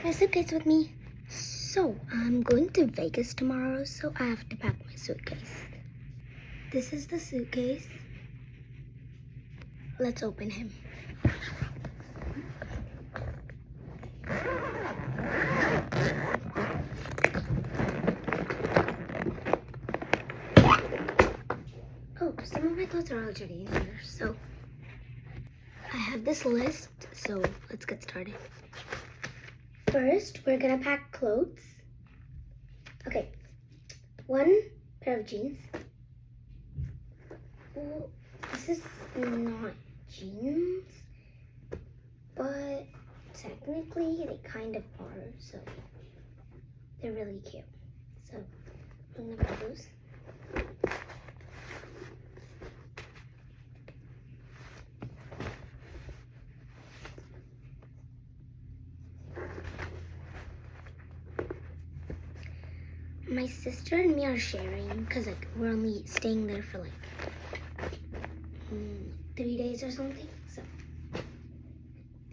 a suitcase with me. So, I'm going to Vegas tomorrow, so I have to pack my suitcase. This is the suitcase. Let's open him. Oh, some of my clothes are already in here, so I have this list, so let's get started. First, we're gonna pack clothes. Okay, 1 pair of jeans. Well, this is not jeans, but technically they kind of are, so they're really cute. So I'm gonna put those. My sister and me are sharing because we're only staying there for 3 days or something. So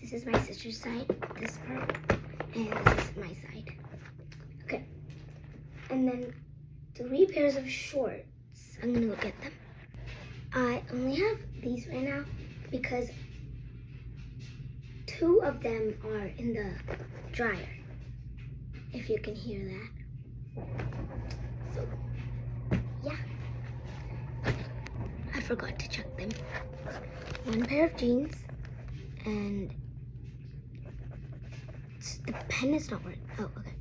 this is my sister's side, this part, and this is my side. Okay, and then 3 pairs of shorts. I'm gonna go get them. I only have these right now because 2 of them are in the dryer, if you can hear that. So, yeah. I forgot to check them. 1 pair of jeans, and the pen is not working. Oh, okay.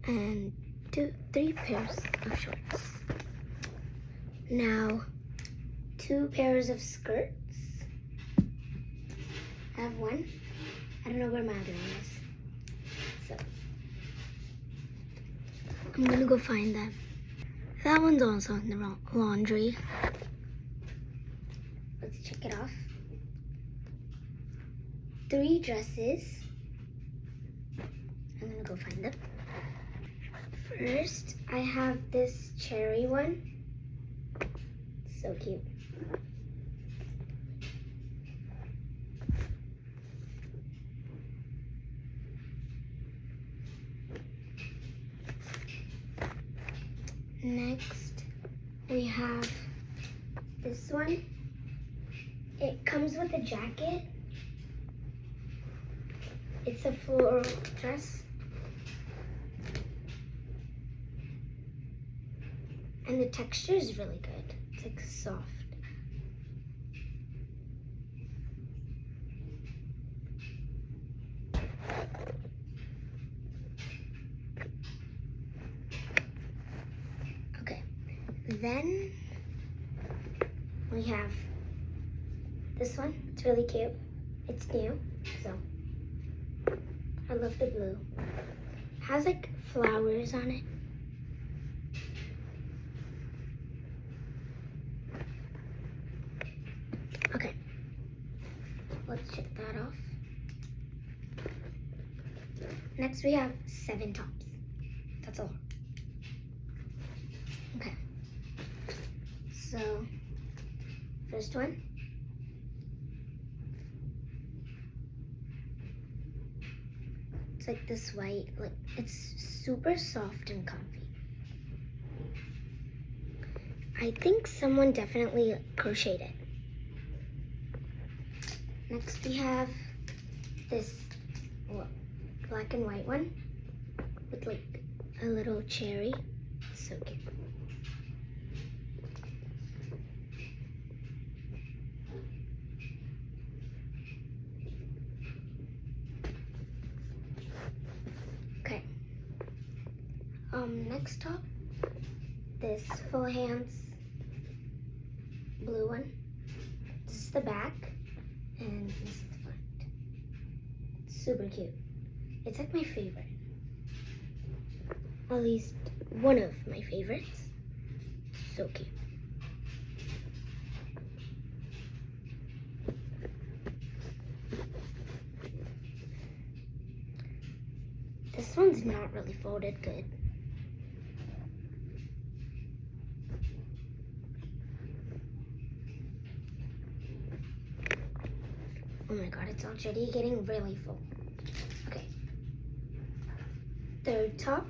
And 3 pairs of shorts. Now, 2 pairs of skirts. I have 1. I don't know where my other one is. So, I'm gonna go find that. That one's also in the laundry. Let's check it off. 3 dresses. I'm gonna go find them. First, I have this cherry one. So cute. Next, we have this one. It comes with a jacket. It's a floral dress. And the texture is really good. It's soft. Okay, then we have this one. It's really cute. It's new, so I love the blue. It has flowers on it. Okay, let's check that off. Next we have 7 tops. That's all. Okay, so first one. It's like this white, it's super soft and comfy. I think someone definitely crocheted it. Next we have this black and white one with a little cherry. It's so cute. Okay. Next top, this full hands blue one. This is the back, and this is the front. It's super cute. It's my favorite. At least one of my favorites. So cute. This one's not really folded good. Oh my god, it's already getting really full. Okay. third top.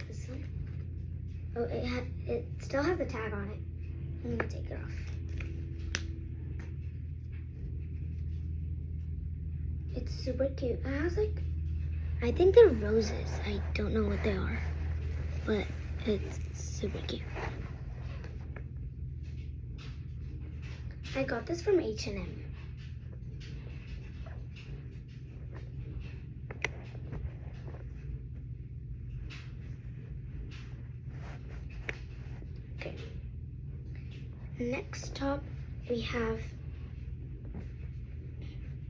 This one. Oh, it still has a tag on it. I'm gonna take it off. It's super cute. It has like, I think they're roses. I don't know what they are, but it's super cute. I got this from H&M. Okay. Next top, we have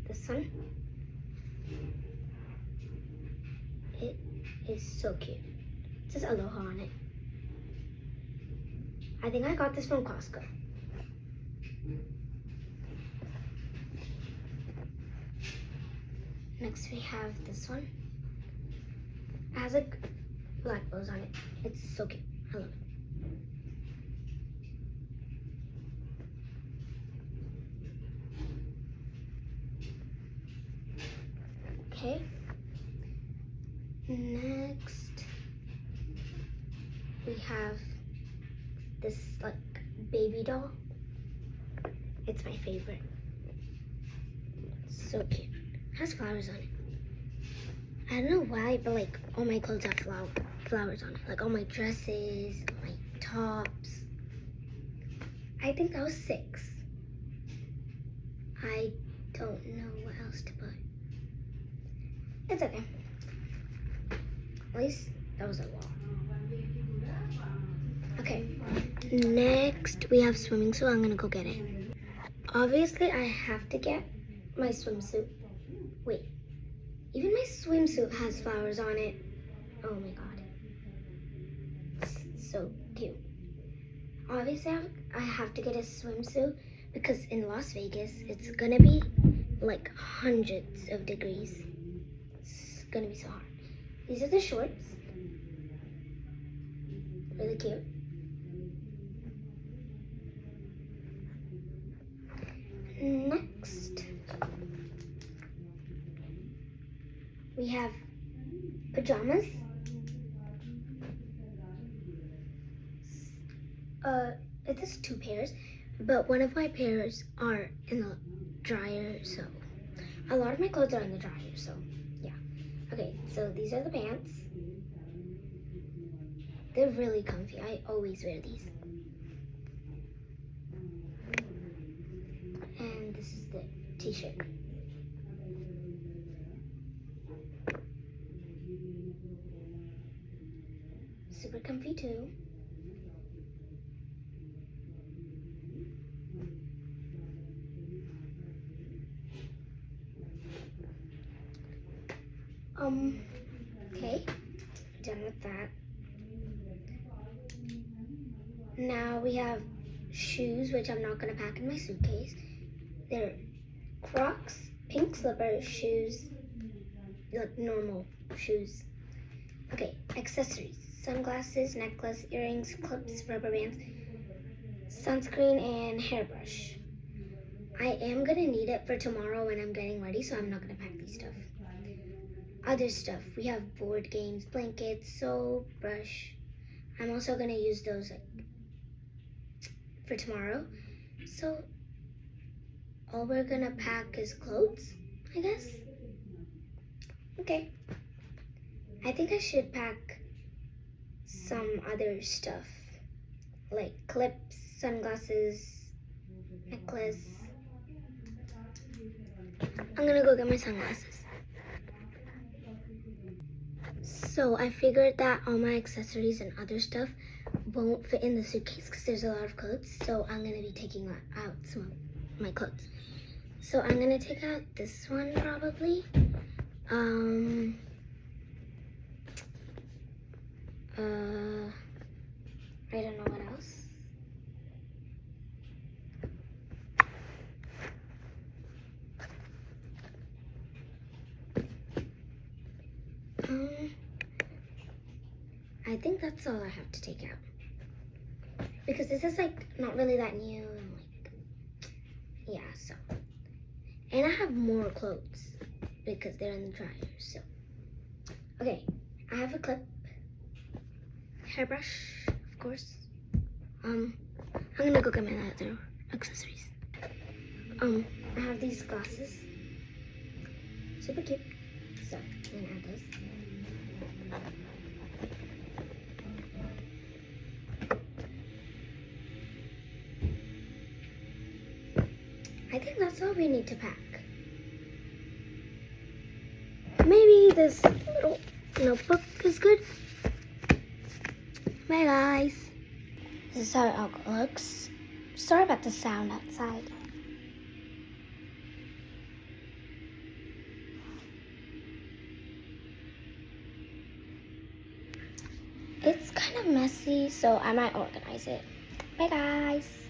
this one. It is so cute. It says Aloha on it. I think I got this from Costco. Next we have this one. It has like black bows on it. It's so cute. I love it. Okay. Next we have this like baby doll. It's my favorite. So cute. It has flowers on it. I don't know why, but like all my clothes have flowers on it. Like all my dresses, my tops. I think that was 6. I don't know what else to put. It's okay. At least that was a lot. Okay, next we have swimming suit. I'm gonna go get it. Obviously, I have to get my swimsuit. Wait, even my swimsuit has flowers on it. Oh my god. It's so cute. Obviously, I have to get a swimsuit because in Las Vegas, it's gonna be like hundreds of degrees. It's gonna be so hot. These are the shorts. Really cute. Next, we have pajamas. It is 2 pairs, but one of my pairs are in the dryer, so a lot of my clothes are in the dryer, so yeah. Okay, so these are the pants. They're really comfy. I always wear these. And this is the t-shirt. Super comfy too. Okay, done with that. Now we have shoes, which I'm not gonna pack in my suitcase. They're Crocs, pink slipper shoes, like normal shoes. Okay, accessories, sunglasses, necklace, earrings, clips, rubber bands, sunscreen, and hairbrush. I am gonna need it for tomorrow when I'm getting ready, so I'm not gonna pack these stuff. Other stuff, we have board games, blankets, soap, brush. I'm also gonna use those like for tomorrow. So all we're gonna pack is clothes, I guess. Okay. I think I should pack some other stuff like clips, sunglasses, necklace. I'm gonna go get my sunglasses. So I figured that all my accessories and other stuff won't fit in the suitcase because there's a lot of clothes. So I'm gonna be taking out some of my clothes. So I'm gonna take out this one probably. I don't know what else. I think that's all I have to take out. Because this is like not really that new and like, yeah, so. And I have more clothes. because they're in the dryer. So, okay, I have a clip, hairbrush, of course. I'm gonna go get my other accessories. I have these glasses, super cute. So I'm gonna add those. I think that's all we need to pack. Maybe this little notebook is good. Bye guys. This is how it all looks. Sorry about the sound outside. It's kind of messy, so I might organize it. Bye guys.